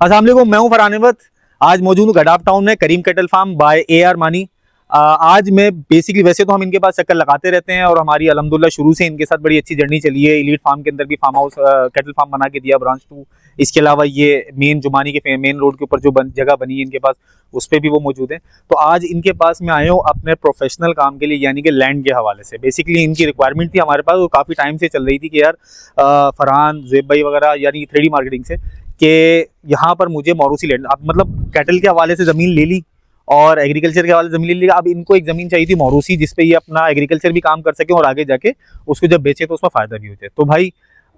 अस्सलाम वालेकुम, मैं हूं फरहान अहमद। आज मौजूद हूं गडाफ टाउन में करीम कैटल फार्म बाय AR मानी। आज मैं बेसिकली, वैसे तो हम इनके पास चक्कर लगाते रहते हैं और हमारी अल्हम्दुलिल्लाह शुरू से इनके साथ बड़ी अच्छी जर्नी चली है। एलीट फार्म के अंदर भी फार्म हाउस कैटल फार्म बना के दिया ब्रांच 2। इसके अलावा ये मेन जुमानी के मेन रोड के ऊपर जो जगह बनी है इनके पास, उस पर भी वो मौजूद है। तो आज इनके पास मैं आया हूँ अपने प्रोफेशनल काम के लिए, यानी कि लैंड के हवाले से। बेसिकली इनकी रिक्वायरमेंट थी हमारे पास, वो काफ़ी टाइम से चल रही थी कि यार फरहान ज़ुएब भाई वगैरह, यानी 3D मार्केटिंग से, कि यहाँ पर मुझे मौरूसी लैंड, अब मतलब कैटल के हवाले से ज़मीन ले ली और एग्रीकल्चर के हवाले से ज़मीन ले ली। अब इनको एक ज़मीन चाहिए थी मौरूसी, जिसपे ये अपना एग्रीकल्चर भी काम कर सके और आगे जाके उसको जब बेचे तो उसमें फ़ायदा भी हो जाए। तो भाई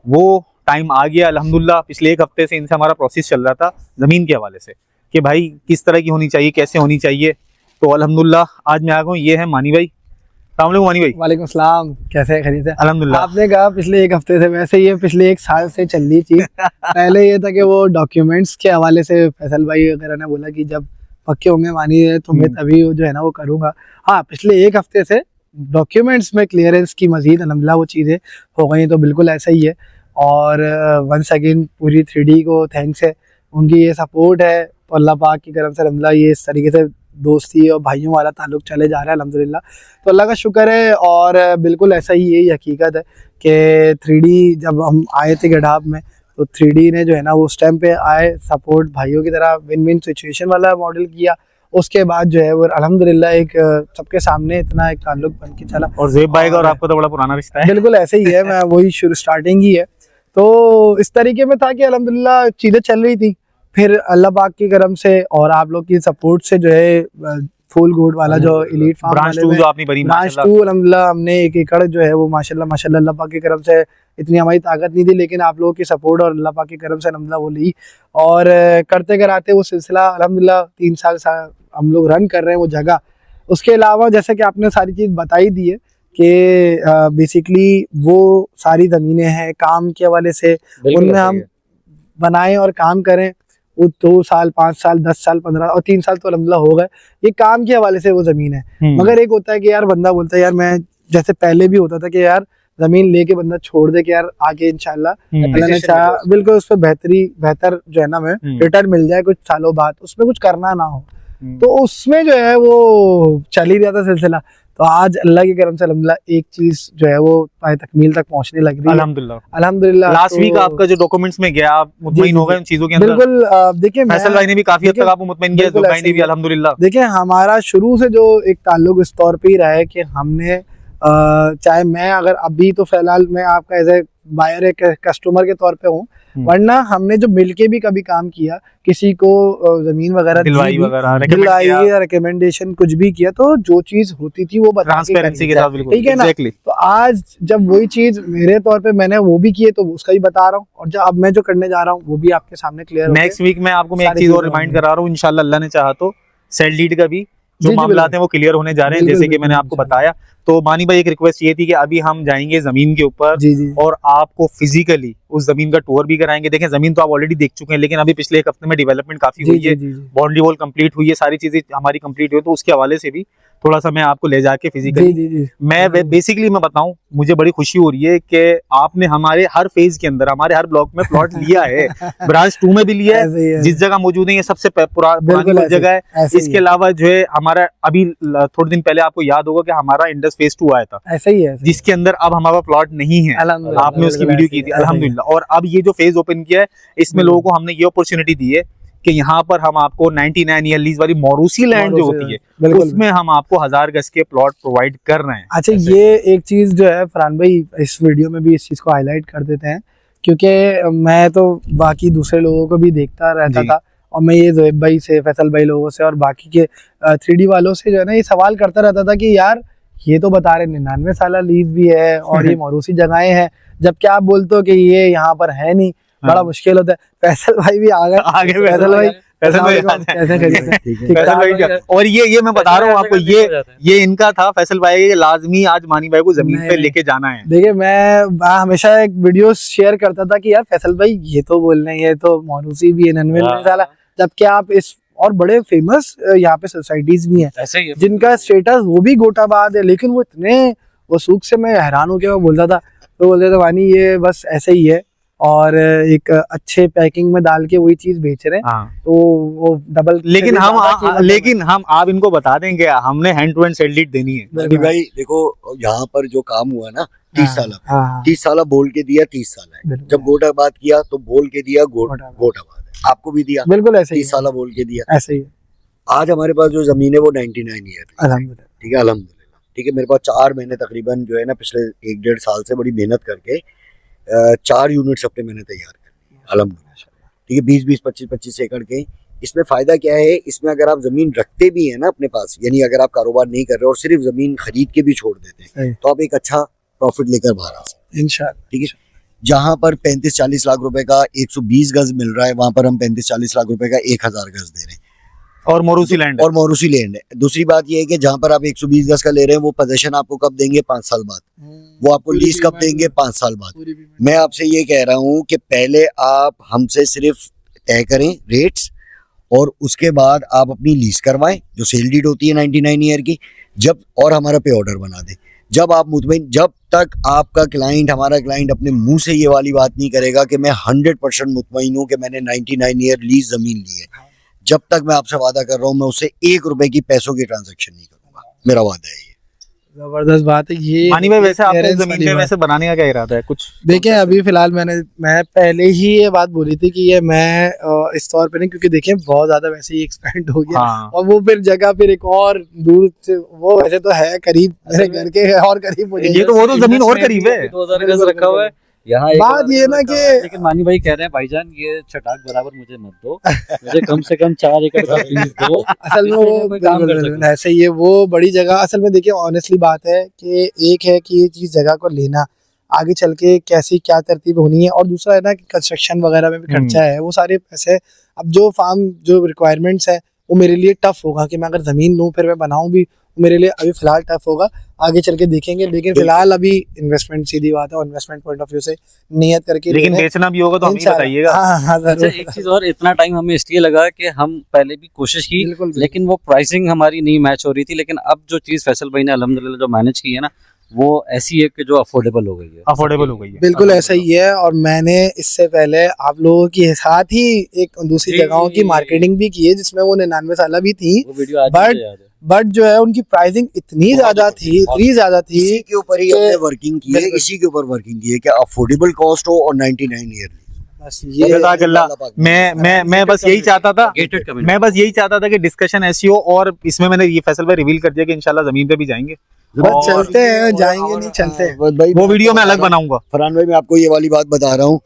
वो टाइम आ गया अल्हम्दुलिल्लाह। पिछले 1 हफ्ते से इनसे हमारा प्रोसेस चल रहा था ज़मीन के हवाले से कि भाई किस तरह की होनी चाहिए, कैसे होनी चाहिए। तो अल्हम्दुलिल्लाह आज मैं आ गया हूँ। ये है मानी भाई। अस्सलाम वालेकुम मानी भाई। वालेकुम सलाम, कैसे है? खरीद है अल्हम्दुलिल्लाह। आपने कहा पिछले 1 हफ्ते से, वैसे ये पिछले 1 साल से चल रही थी। पहले ये था कि वो डॉक्यूमेंट्स के हवाले से फैसल भाई वगैरह ने बोला कि जब पक्के होंगे मानी है तो मैं तभी वो जो है ना वो करूँगा। हाँ, पिछले 1 हफ्ते से डॉक्यूमेंट्स में क्लियरेंस की मजीद अल्हम्दुलिल्लाह वो चीज़ें हो गई, तो बिल्कुल ऐसा ही है। और वंस अगेन पूरी 3D को थैंक्स है, उनकी ये सपोर्ट है। तो अल्लाह पाक की तरफ से अल्हम्दुलिल्लाह ये इस तरीके से दोस्ती और भाइयों वाला ताल्लुक चले जा रहा है अल्हम्दुलिल्लाह। तो अल्लाह का शुक्र है। और बिल्कुल ऐसा ही, यही हकीकत है कि 3D जब हम आए थे गडाफ में, तो 3D ने जो है ना वो उस टाइम पे आए, सपोर्ट भाइयों की तरह विन विन सिचुएशन वाला मॉडल किया। उसके बाद जो है वो अल्हम्दुलिल्लाह एक सबके सामने इतना एक ताल्लुक बन के चला। और ज़ुएब भाई का और आपका तो बड़ा पुराना रिश्ता है। बिल्कुल ऐसे ही है, मैं वही शुरू स्टार्टिंग ही है। तो इस तरीके में था कि अल्हम्दुलिल्लाह चीज़ें चल रही थी। फिर अल्लाह पाक की करम से और आप लोग की सपोर्ट से जो है फुल गोड वाला जो एलीट फार्म ब्रांच 2 जो आपने बनी, ब्रांच 2 अल्हम्दुलिल्लाह हमने 1 एकड़ जो है वो माशाल्लाह अल्लाह पाक की करम से, इतनी हमारी ताकत नहीं थी लेकिन आप लोगों की सपोर्ट और अल्लाह पाक की करम से अल्हम्दुलिल्लाह वो ली। और करते कराते वो सिलसिला अल्हम्दुलिल्लाह 3 साल हम लोग रन कर रहे हैं वो जगह। उसके अलावा जैसे कि आपने सारी चीज़ बताई दी है कि बेसिकली वो सारी ज़मीनें हैं काम के हवाले से, उनमें हम बनाएं और काम करें। वो 2 साल 5 साल 10 साल 15 और 3 साल तो अल्हम्दुलिल्लाह हो गए, ये काम के हवाले से वो ज़मीन है। मगर एक होता है कि यार बंदा बोलता है यार, मैं जैसे पहले भी होता था कि यार ज़मीन लेके बंदा छोड़ दे कि यार आगे इंशाल्लाह अल्लाह ने चाहा बिल्कुल उस पर बेहतर जो है ना मैं रिटर्न मिल जाए कुछ सालों बाद, उसमें कुछ करना ना हो। तो उसमें जो है वो चल ही रहा था सिलसिला। तो आज अल्लाह की करम से अल्हम्दुलिल्लाह एक चीज जो है वो तकमील तक पहुंचने लग रही है अल्हम्दुलिल्लाह। लास्ट वीक आपका जो डॉक्यूमेंट्स में गया, आप मुतमईन हो गए उन चीजों के अंदर? बिल्कुल। देखिए फैसल भाई ने भी काफी हद तक आपको मुतमईन किया, ज़ुएब भाई ने भी अल्हम्दुलिल्लाह। देखिए हमारा शुरू से जो एक ताल्लुक इस तौर पे ही रहा है कि हमने चाहे मैं अगर अभी तो फिलहाल मैं आपका एज ए बायर एक कस्टमर के तौर पे हूँ, वरना हमने जो मिलके भी कभी काम किया, किसी को जमीन वगैरह दिलवाई या रिकमेंडेशन कुछ भी किया, तो जो चीज होती थी वो ट्रांसपेरेंसी के साथ, बिल्कुल, ठीक है ना। तो आज जब वही चीज मेरे तौर पे मैंने वो भी की है तो उसका ही बता रहा हूँ, और जब अब मैं जो करने जा रहा हूँ वो भी आपके सामने क्लियर। नेक्स्ट वीक में आपको मैं एक चीज और रिमाइंड करा रहा हूँ, इंशाल्लाह अल्लाह ने चाहा तो सेल डीड का भी जो मामला हैं वो क्लियर होने जा रहे हैं, जैसे कि मैंने आपको बताया। तो मानी भाई एक रिक्वेस्ट ये थी कि अभी हम जाएंगे जमीन के ऊपर और आपको फिजिकली उस जमीन का टूर भी कराएंगे। देखें जमीन तो आप ऑलरेडी देख चुके हैं, लेकिन अभी पिछले 1 हफ्ते में डेवलपमेंट काफी हुई है, बाउंड्री वॉल कंप्लीट हुई है, सारी चीजें हमारी कंप्लीट हुई, तो उसके हवाले से भी थोड़ा सा मैं आपको ले जाके फिजिकली मैं बेसिकली मैं बताऊं, मुझे बड़ी खुशी हो रही है कि आपने हमारे हर फेज के अंदर, हमारे हर ब्लॉक में प्लॉट लिया है। ब्रांच 2 में भी लिया है, जिस जगह मौजूद है ये सबसे पुरानी जगह है। इसके अलावा जो है हमारा अभी थोड़े दिन पहले आपको याद होगा कि हमारा इंडस फेज 2 आया था, ऐसा ही है, जिसके अंदर अब हमारा प्लॉट नहीं है, आपने उसकी वीडियो की थी अल्हम्दुलिल्लाह। और अब ये जो फेज ओपन किया है इसमें लोगों को हमने ये अपॉर्चुनिटी दी है कि यहाँ पर हम आपको 99 ईयर लीज वाली मौरूसी लैंड जो होती है उसमें हम आपको 1000 गज के प्लॉट प्रोवाइड कर रहे हैं। अच्छा, ये एक चीज जो है फरहान भाई इस वीडियो में भी इस चीज को हाईलाइट कर देते हैं, क्योंकि मैं तो बाकी दूसरे लोगों को भी देखता रहता था, और मैं ये ज़ुएब भाई से, फैसल भाई लोगों से और बाकी के 3D वालों से जो है ना ये सवाल करता रहता था कि यार ये तो बता रहे 99 साल लीज भी है और ये मौरूसी जगहें हैं, जबकि आप बोलते हो कि ये यहाँ पर है नहीं, बड़ा मुश्किल होता है। फैसल भाई भी आ गए फैसल भाई और ये मैं बता रहा हूँ आपको, ये इनका था फैसल भाई के, लाजमी आज मानी भाई को जमीन पे लेके जाना है। देखिए मैं हमेशा एक वीडियो शेयर करता था कि यार फैसल भाई ये तो बोल रहे हैं ये तो मौरूसी भी है 99 साल, जबकि आप इस और बड़े फेमस यहाँ पे सोसाइटीज भी हैं जिनका स्टेटस वो भी गोटाबाद है, लेकिन वो इतने वसूख से मैं हैरान हो गया, वो बोलता था तो बोलते थे वानी ये बस ऐसे ही है। और एक अच्छे पैकिंग में डाल के वही चीज बेच रहे हैं, हाँ। तो वो डबल। लेकिन हम आप इनको बता देंगे हमने hand to hand sale deed देनी है। अभी भाई देखो यहाँ पर जो काम हुआ ना 30 साल, हाँ, 30 साल बोल के दिया 30 साल है। बिल्कुल। जब गोटाबाद किया तो बोल के दिया गोटाबाद है। आपको भी दिया, बिल्कुल ऐसे ही 30 साल बोल के दिया। ऐसे ही। आज हमारे पास जो जमीन है वो 99 ईयर, अल्हम्दुलिल्लाह। ठीक है, अल्हम्दुलिल्लाह। ठीक है, मेरे पास 4 महीने तकरीबन जो है ना पिछले 1-1.5 साल से बड़ी मेहनत करके 4 यूनिट्स अपने मैंने तैयार कर ली, अल्हम्दुलिल्लाह। ठीक है, 20-20, 25-25 एकड़ के। इसमें फायदा क्या है, इसमें अगर आप जमीन रखते भी हैं ना अपने पास, यानी अगर आप कारोबार नहीं कर रहे और सिर्फ जमीन खरीद के भी छोड़ देते हैं, तो आप एक अच्छा प्रॉफिट लेकर बाहर आ सकते हैं इंशाल्लाह। ठीक है, जहां पर 35-40 लाख रुपए का 120 गज मिल रहा है, वहां पर हम 35-40 लाख रुपए का 1000 गज दे रहे हैं, और मोरूसी लैंड है। और मोरूसी लैंड है। दूसरी बात यह है कि जहां पर आप 120 गज का ले रहे हैं, वो पोजेशन आपको कब देंगे, 5 साल बाद। वो आपको लीज कब देंगे, 5 साल बाद। मैं आपसे ये कह रहा हूँ कि पहले आप हमसे सिर्फ तय करें रेट्स, और उसके बाद आप अपनी लीज करवाएं जो सेल डीड होती है 99 ईयर की, जब और हमारा पे ऑर्डर बना दें। जब आप मुतमईन, जब तक आपका क्लाइंट, हमारा क्लाइंट अपने मुंह से ये वाली बात नहीं करेगा कि मैं 100% मुतमईन हूँ कि मैंने 99 ईयर लीज जमीन ली है, जब तक मैं आपसे वादा कर रहा हूँ मैं उससे 1 रुपए की पैसों की ट्रांजेक्शन नहीं करूंगा, मेरा वादा है ये। जबरदस्त बात है ये। मानी भाई, वैसे आपने clearance जमीन वाली पे बात। वैसे बनाने का क्या इरादा है कुछ? देखिए अभी फिलहाल मैं पहले ही ये बात बोली थी कि ये मैं इस तौर पे नहीं, क्योंकि देखिए बहुत ज्यादा वैसे ही एक्सपेंड हो गया। हाँ। और वो फिर जगह फिर एक और दूर से, वो वैसे तो है करीब मेरे घर के, है और करीब मुझे। ये तो वो तो जमीन और करीब है। 2000 गज रखा हुआ है यहाँ। बात ये ना कि लेकिन मानी भाई कह रहे हैं भाईजान ये छटाक बराबर मुझे मत दो, मुझे कम से कम 4 एकड़ का प्लीज दो। असल में वो कोई काम कर बिल्कुल सकूं। ऐसे ही है, वो बड़ी जगह। असल में देखिए ऑनेस्टली बात है कि एक है कि ये चीज जगह को लेना, आगे चल के कैसी क्या तरतीब होनी है, और दूसरा है ना कि कंस्ट्रक्शन वगैरह में भी खर्चा है, वो सारे पैसे। अब जो फार्म जो रिक्वायरमेंट्स है वो मेरे लिए टफ होगा कि मैं अगर जमीन लूँ फिर मैं बनाऊँ भी, मेरे लिए अभी फिलहाल टफ होगा, आगे चल के देखेंगे। लेकिन फिलहाल अभी इन्वेस्टमेंट सीधी बात है, और इन्वेस्टमेंट पॉइंट ऑफ व्यू से नियत करके लेकिन बेचना भी होगा तो हमें इंशाल्लाह। बताइएगा। हाँ, अच्छा, जरूर। एक चीज और, इतना टाइम हमें इसलिए लगा कि हम पहले भी कोशिश की, बिल्कुल, लेकिन वो प्राइसिंग हमारी नहीं मैच हो रही थी। लेकिन अब जो चीज फैसल भाई ने अल्हम्दुलिल्लाह जो मैनेज की है ना, वो ऐसी है कि जो अफोर्डेबल हो गई है। अफोर्डेबल हो गई है। बिल्कुल ऐसा ही है। और मैंने इससे पहले आप लोगों के साथ ही एक दूसरी जी, जगहों की मार्केटिंग भी की है, जिसमें वो 99 साल भी थी, वो वीडियो आज But- मुझे याद है। बट जो है उनकी प्राइसिंग इतनी ज्यादा थी, इतनी ज्यादा थी। इसी के ऊपर ही कि- हमने वर्किंग की है, बिल्कुल। इसी के ऊपर वर्किंग की है कि अफोर्डेबल कॉस्ट हो और 99 ईयर बस ये जज़ाकल्लाह। मैं बस यही चाहता था, Gated community। मैं बस यही चाहता था कि डिस्कशन ऐसी हो, और इसमें मैंने ये फैसल भाई रिवील कर दिया कि इंशाल्लाह जमीन पे भी जाएंगे। बस और चलते हैं, जाएंगे नहीं चलते हैं। भाई वो वीडियो मैं अलग बनाऊंगा। फरहान भाई, मैं आपको ये वाली बात बता रहा हूँ,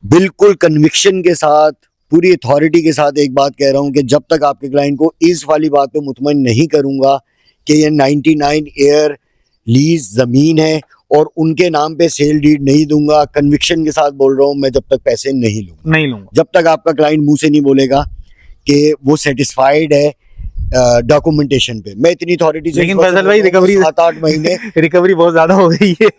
बिल्कुल कन्विक्शन के साथ, पूरी अथॉरिटी के साथ एक बात कह रहा हूँ कि जब तक आपके क्लाइंट को इस वाली बात पे मुतमईन नहीं करूंगा कि ये 99 ईयर लीज जमीन है और उनके नाम पे सेल डीड नहीं दूंगा, कन्विक्शन के साथ बोल रहा हूँ मैं, जब तक पैसे नहीं लूंगा, जब तक आपका क्लाइंट मुंह से नहीं बोलेगा कि वो सेटिस्फाइड है डॉक्यूमेंटेशन पे। मैं इतनी अथॉरिटी से लेकिन फैसल भाई रिकवरी 7-8 महीने रिकवरी बहुत ज्यादा हो गई है।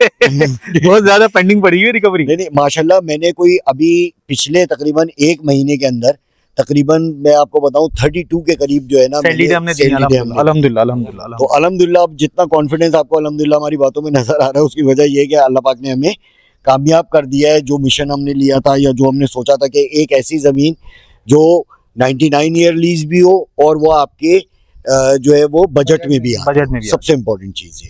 बहुत ज्यादा पेंडिंग पड़ी है रिकवरी। नहीं माशाल्लाह, मैंने कोई अभी पिछले तकरीबन 1 महीने के अंदर तकरीबन मैं आपको बताऊं 32 के करीब जो है ना सेल डीड हमने दी, अल्हम्दुलिल्लाह अल्हम्दुलिल्लाह। तो अल्हम्दुलिल्लाह, अब जितना कॉन्फिडेंस आपको अल्हम्दुलिल्लाह हमारी बातों में नजर आ रहा है, उसकी वजह ये है कि अल्लाह पाक ने हमें कामयाब कर दिया है। जो मिशन हमने लिया था या जो हमने सोचा था कि एक ऐसी जमीन जो 99 ईयर लीज भी हो और वो आपके जो है वो बजट में भी आ, बजट में भी सबसे इम्पोर्टेंट चीज है।